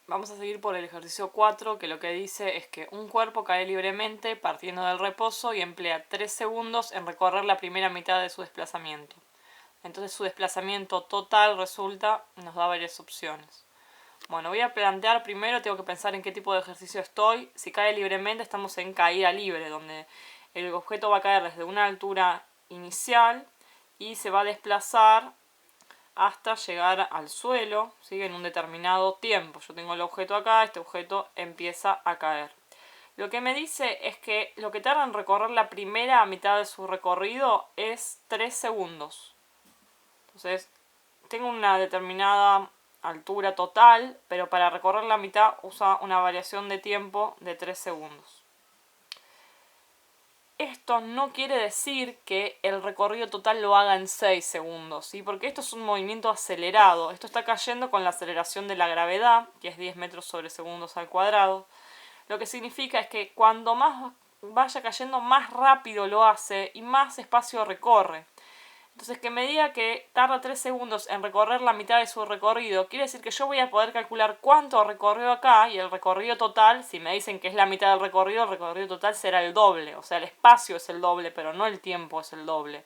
Vamos a seguir por el ejercicio 4, que lo que dice es que un cuerpo cae libremente partiendo del reposo y emplea 3 segundos en recorrer la primera mitad de su desplazamiento. Entonces su desplazamiento total nos da varias opciones. Bueno, voy a plantear primero, tengo que pensar en qué tipo de ejercicio estoy. Si cae libremente estamos en caída libre, donde el objeto va a caer desde una altura inicial y se va a desplazar hasta llegar al suelo, ¿sí? En un determinado tiempo. Yo tengo el objeto acá, este objeto empieza a caer. Lo que me dice es que lo que tarda en recorrer la primera mitad de su recorrido es 3 segundos. Entonces, tengo una determinada altura total, pero para recorrer la mitad usa una variación de tiempo de 3 segundos. Esto no quiere decir que el recorrido total lo haga en 6 segundos, ¿sí? Porque esto es un movimiento acelerado. Esto está cayendo con la aceleración de la gravedad, que es 10 metros sobre segundos al cuadrado. Lo que significa es que cuando más vaya cayendo, más rápido lo hace y más espacio recorre. Entonces, que me diga que tarda 3 segundos en recorrer la mitad de su recorrido, quiere decir que yo voy a poder calcular cuánto recorrió acá, y el recorrido total, si me dicen que es la mitad del recorrido, el recorrido total será el doble. O sea, el espacio es el doble, pero no el tiempo es el doble.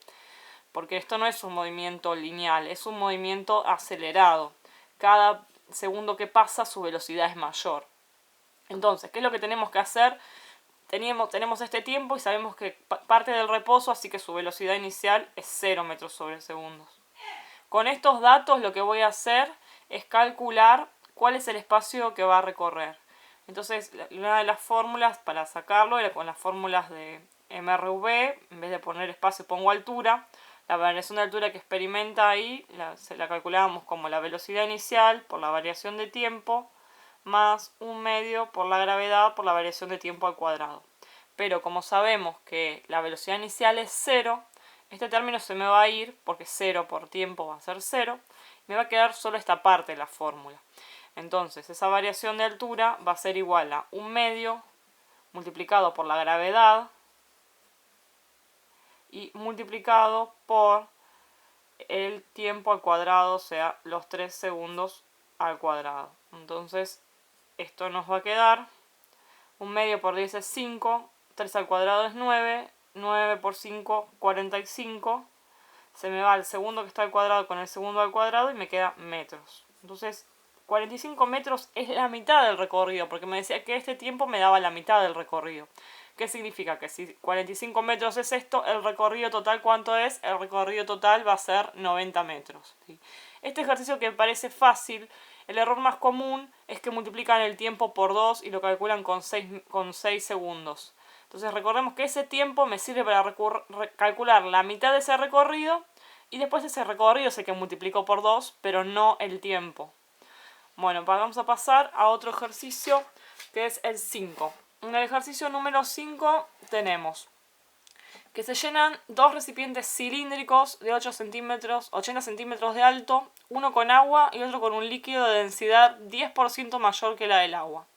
Porque esto no es un movimiento lineal, es un movimiento acelerado. Cada segundo que pasa, su velocidad es mayor. Entonces, ¿qué es lo que tenemos que hacer? Tenemos este tiempo y sabemos que parte del reposo, así que su velocidad inicial es 0 metros sobre segundos. Con estos datos lo que voy a hacer es calcular cuál es el espacio que va a recorrer. Entonces, una de las fórmulas para sacarlo era con las fórmulas de MRV, en vez de poner espacio pongo altura. La variación de altura que experimenta ahí la calculábamos como la velocidad inicial por la variación de tiempo más un medio por la gravedad por la variación de tiempo al cuadrado. Pero como sabemos que la velocidad inicial es 0, este término se me va a ir porque 0 por tiempo va a ser 0. Me va a quedar solo esta parte de la fórmula. Entonces esa variación de altura va a ser igual a un medio multiplicado por la gravedad y multiplicado por el tiempo al cuadrado, o sea, los 3 segundos al cuadrado. Entonces esto nos va a quedar, un medio por 10 es 5, 3 al cuadrado es 9, 9 por 5, 45. Se me va el segundo que está al cuadrado con el segundo al cuadrado y me queda metros. Entonces, 45 metros es la mitad del recorrido, porque me decía que este tiempo me daba la mitad del recorrido. ¿Qué significa? Que si 45 metros es esto, el recorrido total, ¿cuánto es? El recorrido total va a ser 90 metros. ¿Sí? Este ejercicio que parece fácil, el error más común es que multiplican el tiempo por 2 y lo calculan con 6 segundos. Entonces recordemos que ese tiempo me sirve para calcular la mitad de ese recorrido y después ese recorrido es el que multiplicó por 2, pero no el tiempo. Bueno, vamos a pasar a otro ejercicio que es el 5. En el ejercicio número 5 tenemos que se llenan dos recipientes cilíndricos de 80 centímetros de alto, uno con agua y otro con un líquido de densidad 10% mayor que la del agua.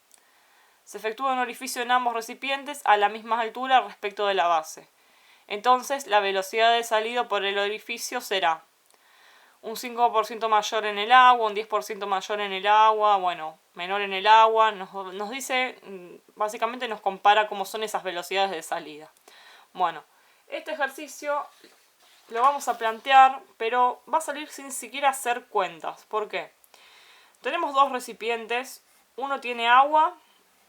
Se efectúa un orificio en ambos recipientes a la misma altura respecto de la base. Entonces, la velocidad de salida por el orificio será un 5% mayor en el agua, un 10% mayor en el agua, bueno, menor en el agua. Nos dice, básicamente nos compara cómo son esas velocidades de salida. Bueno, este ejercicio lo vamos a plantear, pero va a salir sin siquiera hacer cuentas. ¿Por qué? Tenemos dos recipientes, uno tiene agua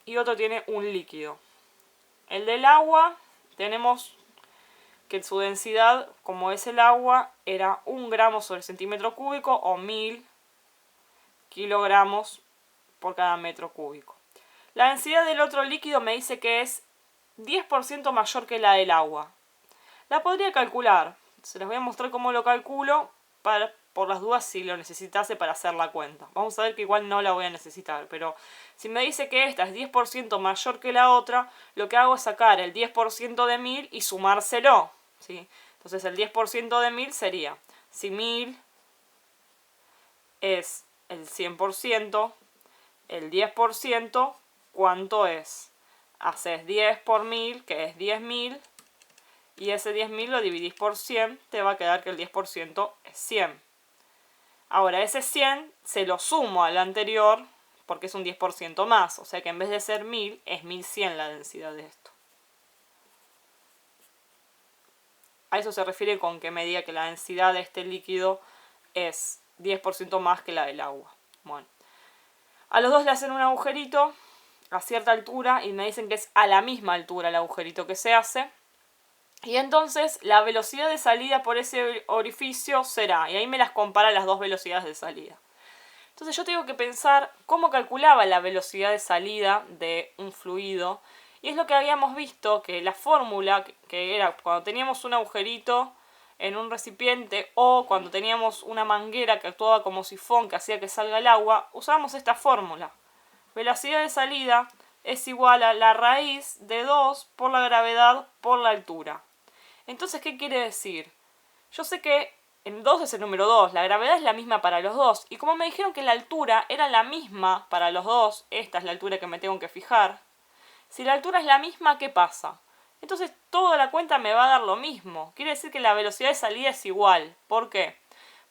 y otro tiene un líquido. El del agua tenemos que su densidad, como es el agua, era 1 gramo sobre centímetro cúbico o 1000 kilogramos por cada metro cúbico. La densidad del otro líquido me dice que es 10% mayor que la del agua. La podría calcular. Se les voy a mostrar cómo lo calculo por las dudas si lo necesitase para hacer la cuenta. Vamos a ver que igual no la voy a necesitar, pero si me dice que esta es 10% mayor que la otra, lo que hago es sacar el 10% de 1000 y sumárselo. ¿Sí? Entonces el 10% de 1000 sería, si 1000 es el 100%, el 10%, ¿cuánto es? Haces 10 por 1000, que es 10.000, y ese 10.000 lo dividís por 100, te va a quedar que el 10% es 100. Ahora ese 100 se lo sumo al anterior, porque es un 10% más. O sea que en vez de ser 1000, es 1100 la densidad de esto. A eso se refiere con que me diga que la densidad de este líquido es 10% más que la del agua. Bueno, a los dos le hacen un agujerito a cierta altura y me dicen que es a la misma altura el agujerito que se hace. Y entonces la velocidad de salida por ese orificio será, y ahí me las compara las dos velocidades de salida. Entonces yo tengo que pensar cómo calculaba la velocidad de salida de un fluido. Y es lo que habíamos visto, que la fórmula, que era cuando teníamos un agujerito en un recipiente o cuando teníamos una manguera que actuaba como sifón que hacía que salga el agua, usábamos esta fórmula. Velocidad de salida es igual a la raíz de 2 por la gravedad por la altura. Entonces, ¿qué quiere decir? Yo sé que en 2 es el número 2, la gravedad es la misma para los dos. Y como me dijeron que la altura era la misma para los dos, esta es la altura que me tengo que fijar. Si la altura es la misma, ¿qué pasa? Entonces toda la cuenta me va a dar lo mismo. Quiere decir que la velocidad de salida es igual. ¿Por qué?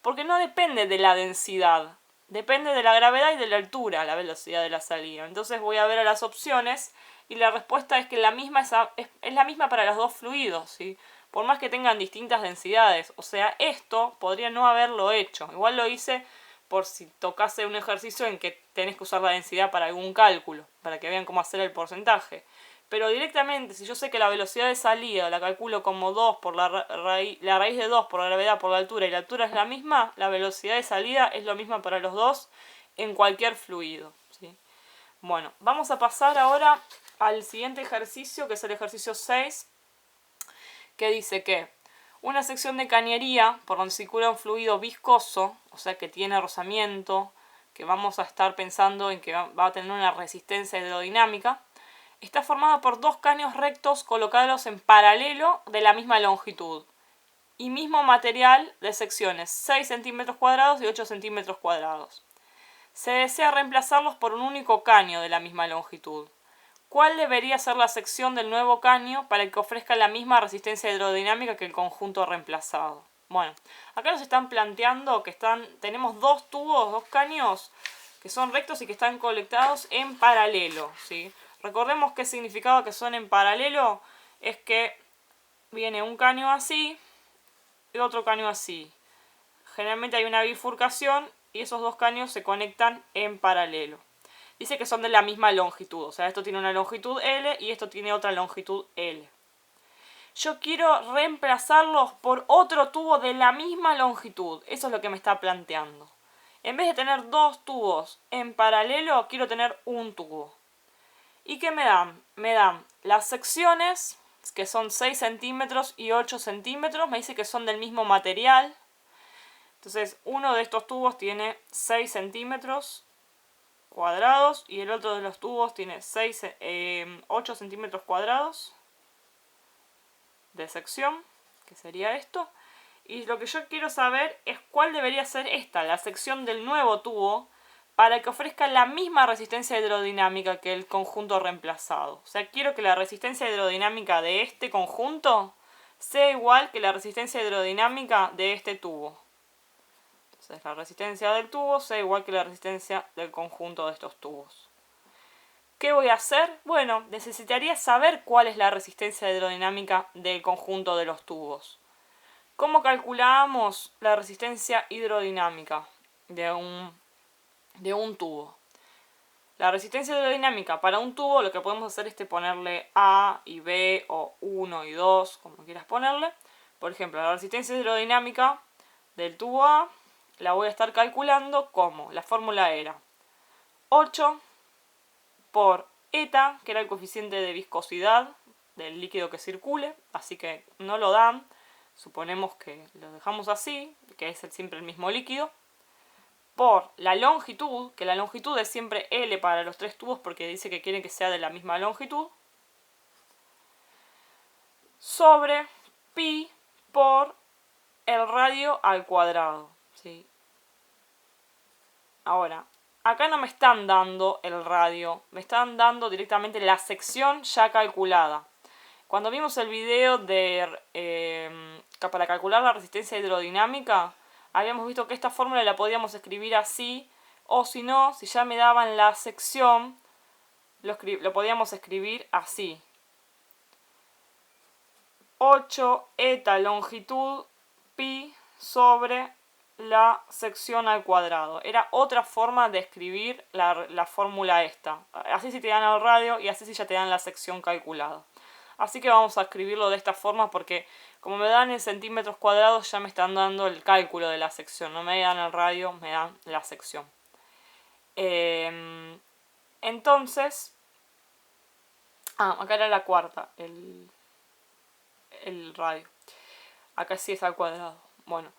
Porque no depende de la densidad. Depende de la gravedad y de la altura, la velocidad de la salida. Entonces voy a ver a las opciones y la respuesta es que la misma es la misma para los dos fluidos, ¿sí? Por más que tengan distintas densidades. O sea, esto podría no haberlo hecho. Igual lo hice por si tocase un ejercicio en que tenés que usar la densidad para algún cálculo, para que vean cómo hacer el porcentaje. Pero directamente, si yo sé que la velocidad de salida la calculo como 2 por la raíz de 2 por la gravedad por la altura, y la altura es la misma, la velocidad de salida es lo misma para los dos en cualquier fluido, ¿sí? Bueno, vamos a pasar ahora al siguiente ejercicio, que es el ejercicio 6, que dice que una sección de cañería por donde circula un fluido viscoso, o sea que tiene rozamiento, que vamos a estar pensando en que va a tener una resistencia hidrodinámica, está formada por dos caños rectos colocados en paralelo de la misma longitud y mismo material de secciones 6 centímetros cuadrados y 8 centímetros cuadrados. Se desea reemplazarlos por un único caño de la misma longitud. ¿Cuál debería ser la sección del nuevo caño para que ofrezca la misma resistencia hidrodinámica que el conjunto reemplazado? Bueno, acá nos están planteando que tenemos dos tubos, dos caños que son rectos y que están conectados en paralelo, ¿sí? Recordemos qué significaba que son en paralelo, es que viene un caño así y otro caño así. Generalmente hay una bifurcación y esos dos caños se conectan en paralelo. Dice que son de la misma longitud, o sea, esto tiene una longitud L y esto tiene otra longitud L. Yo quiero reemplazarlos por otro tubo de la misma longitud, eso es lo que me está planteando. En vez de tener dos tubos en paralelo, quiero tener un tubo. ¿Y qué me dan? Me dan las secciones, que son 6 centímetros y 8 centímetros, me dice que son del mismo material. Entonces, uno de estos tubos tiene 6 centímetros cuadrados y el otro de los tubos tiene 8 centímetros cuadrados de sección, que sería esto. Y lo que yo quiero saber es cuál debería ser la sección del nuevo tubo, para que ofrezca la misma resistencia hidrodinámica que el conjunto reemplazado. O sea, quiero que la resistencia hidrodinámica de este conjunto sea igual que la resistencia hidrodinámica de este tubo. Entonces, la resistencia del tubo sea igual que la resistencia del conjunto de estos tubos. ¿Qué voy a hacer? Bueno, necesitaría saber cuál es la resistencia hidrodinámica del conjunto de los tubos. ¿Cómo calculamos la resistencia hidrodinámica de un tubo? La resistencia hidrodinámica para un tubo, lo que podemos hacer es ponerle A y B o 1 y 2, como quieras ponerle. Por ejemplo, la resistencia hidrodinámica del tubo A la voy a estar calculando como la fórmula era 8 por eta, que era el coeficiente de viscosidad del líquido que circule, así que no lo dan, suponemos que lo dejamos así, que es siempre el mismo líquido, por la longitud, que la longitud es siempre L para los tres tubos porque dice que quieren que sea de la misma longitud, sobre pi por el radio al cuadrado, ¿sí? Ahora, acá no me están dando el radio, me están dando directamente la sección ya calculada. Cuando vimos el video para calcular la resistencia hidrodinámica, habíamos visto que esta fórmula la podíamos escribir así O si no, si ya me daban la sección, lo podíamos escribir así. 8 eta longitud pi sobre la sección al cuadrado. Era otra forma de escribir la fórmula esta. Así si te dan el radio y así si ya te dan la sección calculada. Así que vamos a escribirlo de esta forma porque como me dan en centímetros cuadrados ya me están dando el cálculo de la sección. No me dan el radio, me dan la sección. Entonces, acá era la cuarta, el radio. Acá sí es al cuadrado. Bueno,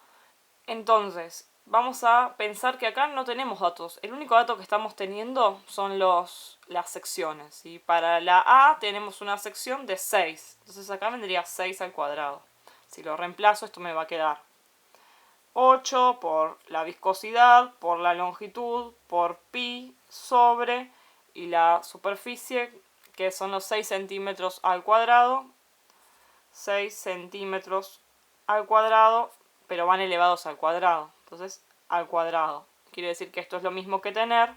entonces vamos a pensar que acá no tenemos datos. El único dato que estamos teniendo son las secciones. Y para la A tenemos una sección de 6. Entonces acá vendría 6 al cuadrado. Si lo reemplazo, esto me va a quedar 8 por la viscosidad, por la longitud, por pi sobre y la superficie, que son los 6 centímetros al cuadrado. 6 centímetros al cuadrado, pero van elevados al cuadrado. Entonces, al cuadrado. Quiere decir que esto es lo mismo que tener.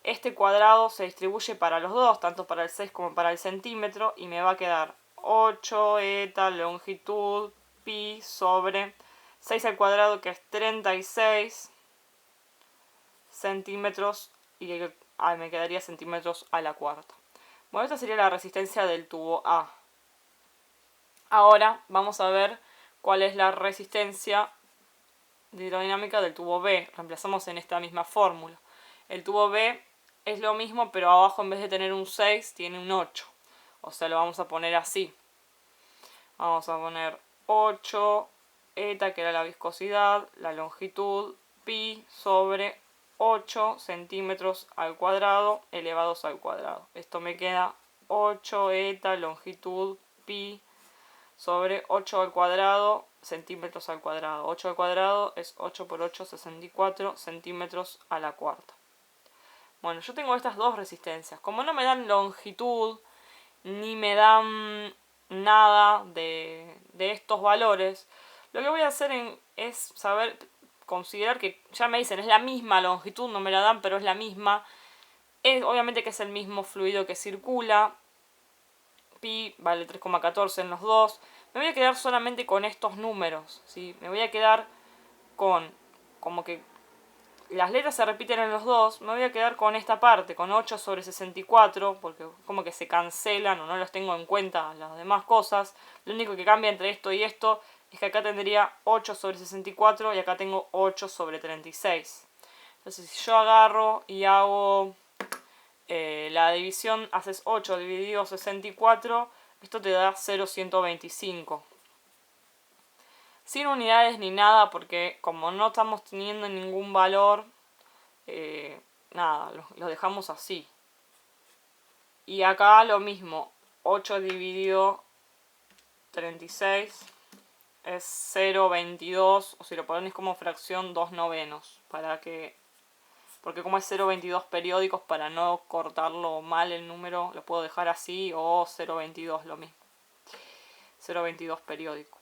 Este cuadrado se distribuye para los dos, tanto para el 6 como para el centímetro, y me va a quedar 8 eta longitud pi sobre 6 al cuadrado, que es 36 centímetros, y me quedaría centímetros a la cuarta. Bueno, esta sería la resistencia del tubo A. Ahora vamos a ver cuál es la resistencia de hidrodinámica del tubo B. Reemplazamos en esta misma fórmula. El tubo B es lo mismo, pero abajo en vez de tener un 6 tiene un 8. O sea, lo vamos a poner así. Vamos a poner 8 eta, que era la viscosidad, la longitud, pi sobre 8 centímetros al cuadrado elevados al cuadrado. Esto me queda 8 eta longitud pi sobre 8 al cuadrado centímetros al cuadrado. 8 al cuadrado es 8 por 8, 64 centímetros a la cuarta. Bueno, yo tengo estas dos resistencias. Como no me dan longitud, ni me dan nada de estos valores, lo que voy a hacer es considerar que ya me dicen, es la misma longitud, no me la dan, pero es la misma. Obviamente que es el mismo fluido que circula. Pi vale 3,14 en los dos. Me voy a quedar solamente con estos números, ¿sí? Me voy a quedar con, como que las letras se repiten en los dos, me voy a quedar con esta parte, con 8 sobre 64, porque como que se cancelan o no los tengo en cuenta las demás cosas. Lo único que cambia entre esto y esto es que acá tendría 8 sobre 64 y acá tengo 8 sobre 36. Entonces si yo agarro y hago la división, haces 8 dividido 64, esto te da 0,125. Sin unidades ni nada, porque como no estamos teniendo ningún valor, nada, lo dejamos así. Y acá lo mismo, 8 dividido 36 es 0,22, o si lo pones como fracción, 2/9, porque como es 0,22 periódicos, para no cortarlo mal el número, lo puedo dejar así, o 0,22 lo mismo, 0,22 periódico.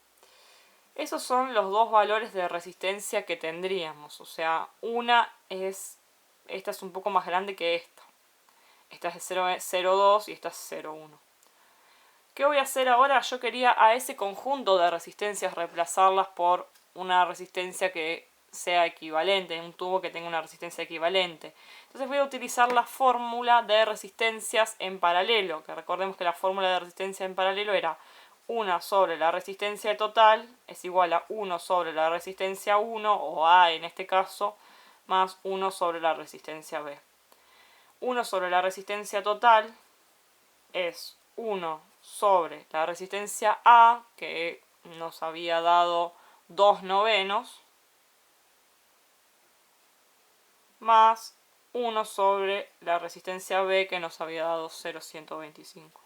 Esos son los dos valores de resistencia que tendríamos. O sea, esta es un poco más grande que esta. Esta es 0,02 y esta es 0,1. ¿Qué voy a hacer ahora? Yo quería a ese conjunto de resistencias reemplazarlas por una resistencia que sea equivalente, un tubo que tenga una resistencia equivalente. Entonces voy a utilizar la fórmula de resistencias en paralelo, que recordemos que la fórmula de resistencia en paralelo era 1 sobre la resistencia total es igual a 1 sobre la resistencia 1, o A en este caso, más 1 sobre la resistencia B. 1 sobre la resistencia total es 1 sobre la resistencia A, que nos había dado 2/9, más 1 sobre la resistencia B, que nos había dado 0,125.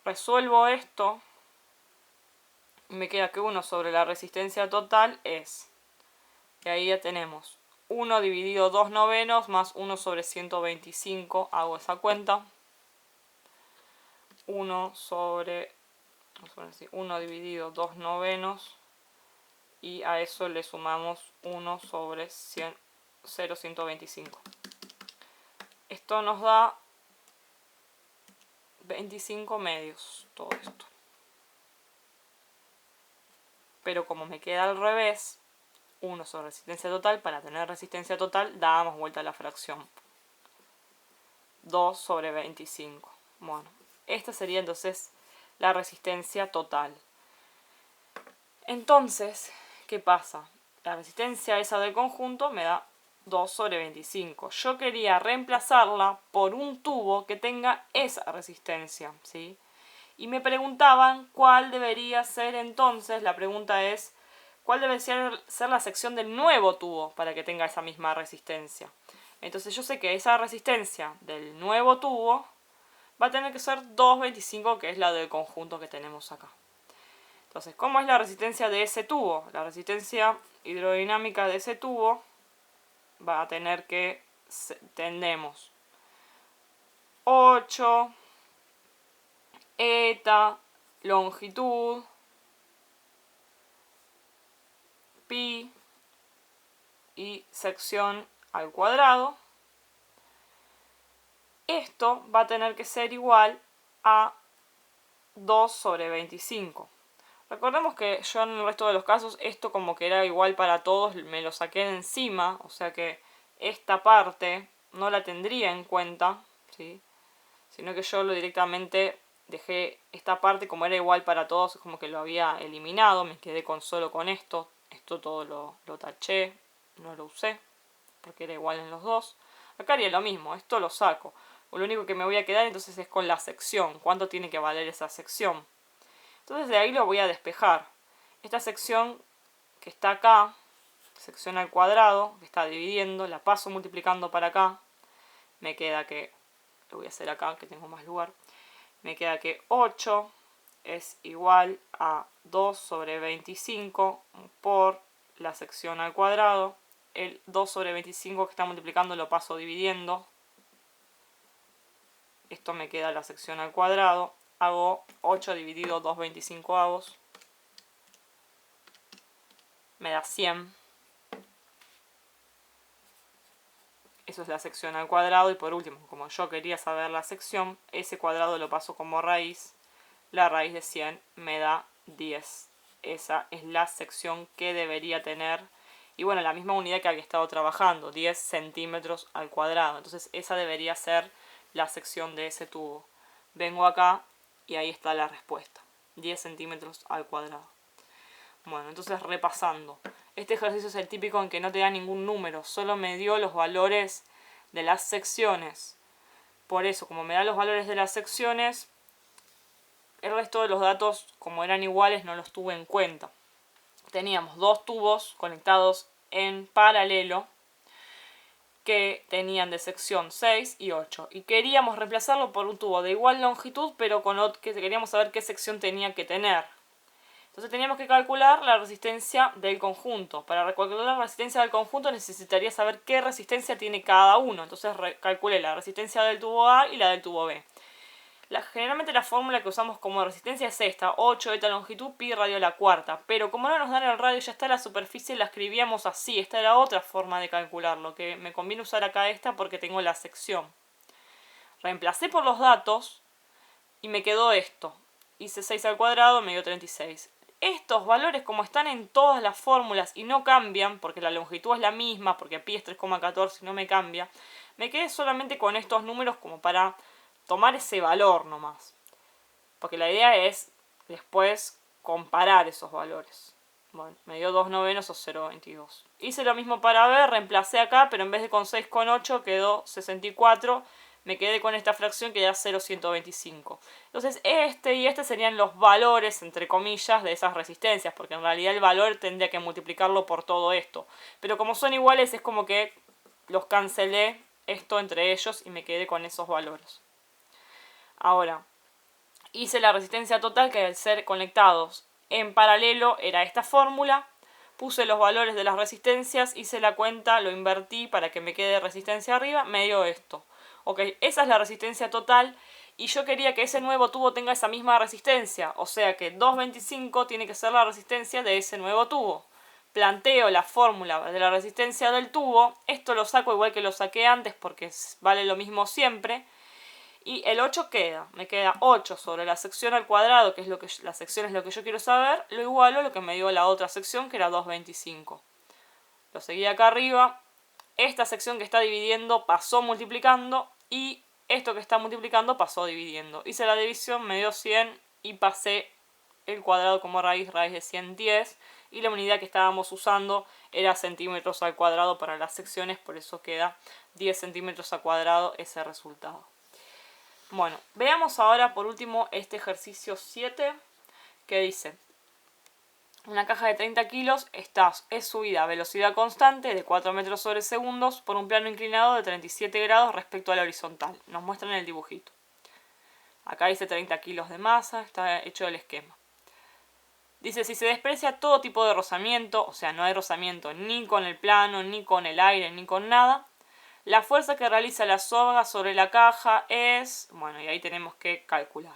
Resuelvo esto y me queda que 1 sobre la resistencia total es, y ahí ya tenemos 1 dividido 2/9 más 1 sobre 125, hago esa cuenta, 1 dividido 2/9 y a eso le sumamos 1 sobre 0,125. Esto nos da 25 medios, todo esto. Pero como me queda al revés, 1 sobre resistencia total, para tener resistencia total dábamos vuelta a la fracción. 2 sobre 25. Bueno, esta sería entonces la resistencia total. Entonces, ¿qué pasa? La resistencia esa del conjunto me da 2 sobre 25. Yo quería reemplazarla por un tubo que tenga esa resistencia, ¿sí? Y me preguntaban cuál debería ser entonces, la pregunta es, ¿cuál debe ser la sección del nuevo tubo para que tenga esa misma resistencia? Entonces yo sé que esa resistencia del nuevo tubo va a tener que ser 2,25, que es la del conjunto que tenemos acá. Entonces, ¿cómo es la resistencia de ese tubo? La resistencia hidrodinámica de ese tubo va a tener que, tenemos 8 eta, longitud, pi y sección al cuadrado. Esto va a tener que ser igual a 2 sobre 25. Recordemos que yo en el resto de los casos esto como que era igual para todos, me lo saqué de encima, o sea que esta parte no la tendría en cuenta, ¿sí? Sino que yo directamente dejé esta parte como era igual para todos, es como que lo había eliminado, me quedé solo con esto. Esto todo lo taché, no lo usé, porque era igual en los dos. Acá haría lo mismo, esto lo saco. Lo único que me voy a quedar entonces es con la sección, cuánto tiene que valer esa sección. Entonces de ahí lo voy a despejar. Esta sección que está acá, sección al cuadrado, que está dividiendo, la paso multiplicando para acá. Me queda que, lo voy a hacer acá que tengo más lugar, me queda que 8 es igual a 2 sobre 25 por la sección al cuadrado. El 2 sobre 25 que está multiplicando lo paso dividiendo. Esto me queda la sección al cuadrado. Hago 8 dividido 2/25 avos. Me da 100. Eso es la sección al cuadrado. Y por último, como yo quería saber la sección, ese cuadrado lo paso como raíz. La raíz de 100 me da 10. Esa es la sección que debería tener. Y bueno, la misma unidad que había estado trabajando, 10 centímetros al cuadrado. Entonces esa debería ser la sección de ese tubo. Vengo acá y ahí está la respuesta. 10 centímetros al cuadrado. Bueno, entonces repasando. Este ejercicio es el típico en que no te da ningún número. Solo me dio los valores de las secciones. Por eso, como me da los valores de las secciones, el resto de los datos, como eran iguales, no los tuve en cuenta. Teníamos dos tubos conectados en paralelo que tenían de sección 6 y 8. Y queríamos reemplazarlo por un tubo de igual longitud, pero que queríamos saber qué sección tenía que tener. Entonces teníamos que calcular la resistencia del conjunto. Para calcular la resistencia del conjunto necesitaría saber qué resistencia tiene cada uno. Entonces calculé la resistencia del tubo A y la del tubo B. Generalmente la fórmula que usamos como resistencia es esta, 8 eta longitud, pi radio a la cuarta. Pero como no nos dan el radio, ya está la superficie, la escribíamos así. Esta era otra forma de calcularlo, que me conviene usar acá esta porque tengo la sección. Reemplacé por los datos y me quedó esto. Hice 6 al cuadrado, me dio 36. Estos valores, como están en todas las fórmulas y no cambian, porque la longitud es la misma, porque pi es 3,14 y no me cambia, me quedé solamente con estos números como para tomar ese valor nomás. Porque la idea es después comparar esos valores. Bueno, me dio 2/9 o 0,22. Hice lo mismo para B, reemplacé acá, pero en vez de con 6 con 8 quedó 64. Me quedé con esta fracción que da 0,125. Entonces este y este serían los valores, entre comillas, de esas resistencias. Porque en realidad el valor tendría que multiplicarlo por todo esto. Pero como son iguales es como que los cancelé esto entre ellos y me quedé con esos valores. Ahora, hice la resistencia total que al ser conectados en paralelo era esta fórmula. Puse los valores de las resistencias, hice la cuenta, lo invertí para que me quede resistencia arriba, me dio esto. Ok, esa es la resistencia total y yo quería que ese nuevo tubo tenga esa misma resistencia. O sea que 2,25 tiene que ser la resistencia de ese nuevo tubo. planteo la fórmula de la resistencia del tubo. Esto lo saco igual que lo saqué antes porque vale lo mismo siempre. Y el 8 queda. Me queda 8 sobre la sección al cuadrado, que es lo que la sección es lo que yo quiero saber. Lo igualo a lo que me dio la otra sección, que era 2,25. Lo seguí acá arriba. Esta sección que está dividiendo pasó multiplicando. Y esto que está multiplicando pasó dividiendo. Hice la división, me dio 100 y pasé el cuadrado como raíz de 110. Y la unidad que estábamos usando era centímetros al cuadrado para las secciones. Por eso queda 10 centímetros al cuadrado ese resultado. Bueno, veamos ahora por último este ejercicio 7 que dice: una caja de 30 kilos es subida a velocidad constante de 4 metros sobre segundos por un plano inclinado de 37 grados respecto a la horizontal. Nos muestran el dibujito. Acá dice 30 kilos de masa, está hecho el esquema. Dice, si se desprecia todo tipo de rozamiento, o sea, no hay rozamiento ni con el plano, ni con el aire, ni con nada, la fuerza que realiza la soga sobre la caja es... Bueno, y ahí tenemos que calcular.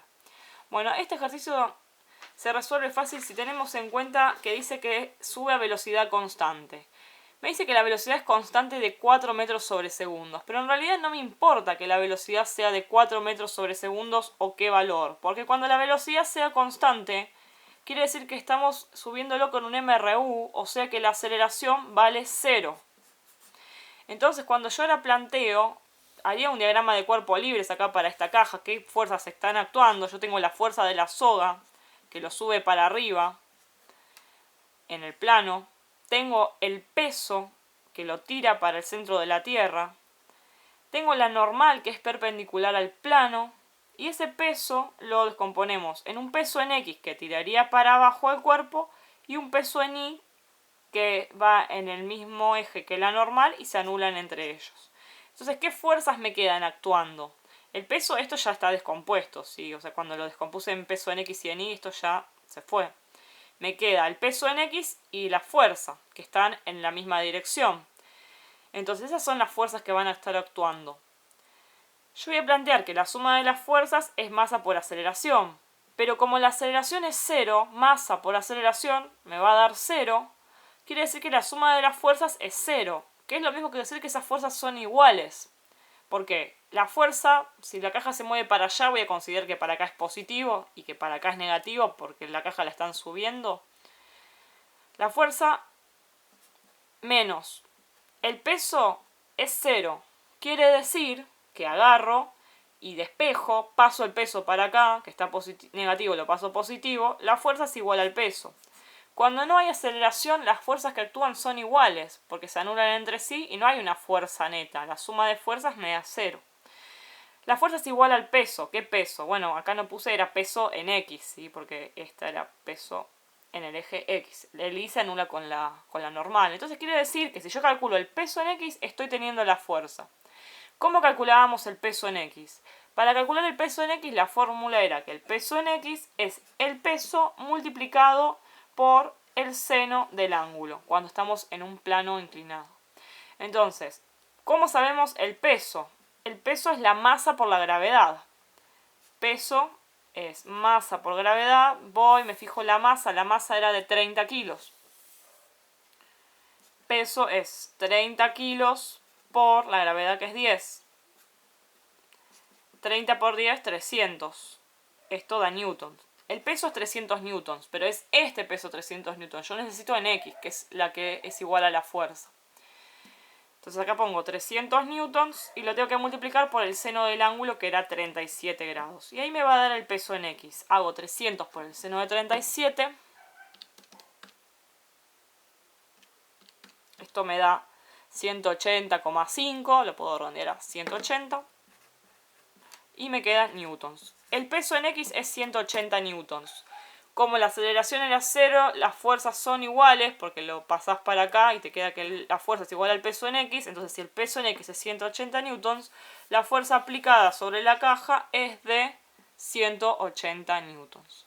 Bueno, este ejercicio se resuelve fácil si tenemos en cuenta que dice que sube a velocidad constante. Me dice que la velocidad es constante de 4 metros sobre segundos, pero en realidad no me importa que la velocidad sea de 4 metros sobre segundos o qué valor, porque cuando la velocidad sea constante, quiere decir que estamos subiéndolo con un MRU, o sea que la aceleración vale 0. Entonces, cuando yo ahora planteo, haría un diagrama de cuerpo libres acá para esta caja. ¿Qué fuerzas están actuando? Yo tengo la fuerza de la soga, que lo sube para arriba en el plano. Tengo el peso, que lo tira para el centro de la Tierra. Tengo la normal, que es perpendicular al plano. Y ese peso lo descomponemos en un peso en X, que tiraría para abajo al cuerpo, y un peso en Y, que va en el mismo eje que la normal y se anulan entre ellos. Entonces, ¿qué fuerzas me quedan actuando? El peso, esto ya está descompuesto, ¿sí? O sea, cuando lo descompuse en peso en X y en Y, esto ya se fue. Me queda el peso en X y la fuerza, que están en la misma dirección. Entonces, esas son las fuerzas que van a estar actuando. Yo voy a plantear que la suma de las fuerzas es masa por aceleración. Pero como la aceleración es 0, masa por aceleración me va a dar 0. Quiere decir que la suma de las fuerzas es 0, que es lo mismo que decir que esas fuerzas son iguales. Porque la fuerza, si la caja se mueve para allá, voy a considerar que para acá es positivo y que para acá es negativo porque la caja la están subiendo. La fuerza menos el peso es 0. Quiere decir que agarro y despejo, paso el peso para acá, que está negativo, lo paso positivo, la fuerza es igual al peso. Cuando no hay aceleración, las fuerzas que actúan son iguales, porque se anulan entre sí y no hay una fuerza neta. La suma de fuerzas me da 0. La fuerza es igual al peso. ¿Qué peso? Bueno, acá no puse, era peso en X, ¿sí? Porque esta era peso en el eje X. El Y se anula con la normal. Entonces quiere decir que si yo calculo el peso en X, estoy teniendo la fuerza. ¿Cómo calculábamos el peso en X? Para calcular el peso en X, la fórmula era que el peso en X es el peso multiplicado por el seno del ángulo, cuando estamos en un plano inclinado. Entonces, ¿cómo sabemos el peso? El peso es la masa por la gravedad. Peso es masa por gravedad. Voy, me fijo la masa era de 30 kilos. Peso es 30 kilos por la gravedad, que es 10. 30 por 10, 300. Esto da newtons. El peso es 300 newtons, pero es este peso 300 newtons. Yo necesito en X, que es la que es igual a la fuerza. Entonces acá pongo 300 newtons y lo tengo que multiplicar por el seno del ángulo, que era 37 grados. Y ahí me va a dar el peso en X. Hago 300 por el seno de 37. Esto me da 180,5. Lo puedo redondear a 180. Y me quedan newtons. El peso en X es 180 newtons. Como la aceleración era 0, las fuerzas son iguales, porque lo pasás para acá y te queda que la fuerza es igual al peso en X. Entonces, si el peso en X es 180 newtons, la fuerza aplicada sobre la caja es de 180 newtons.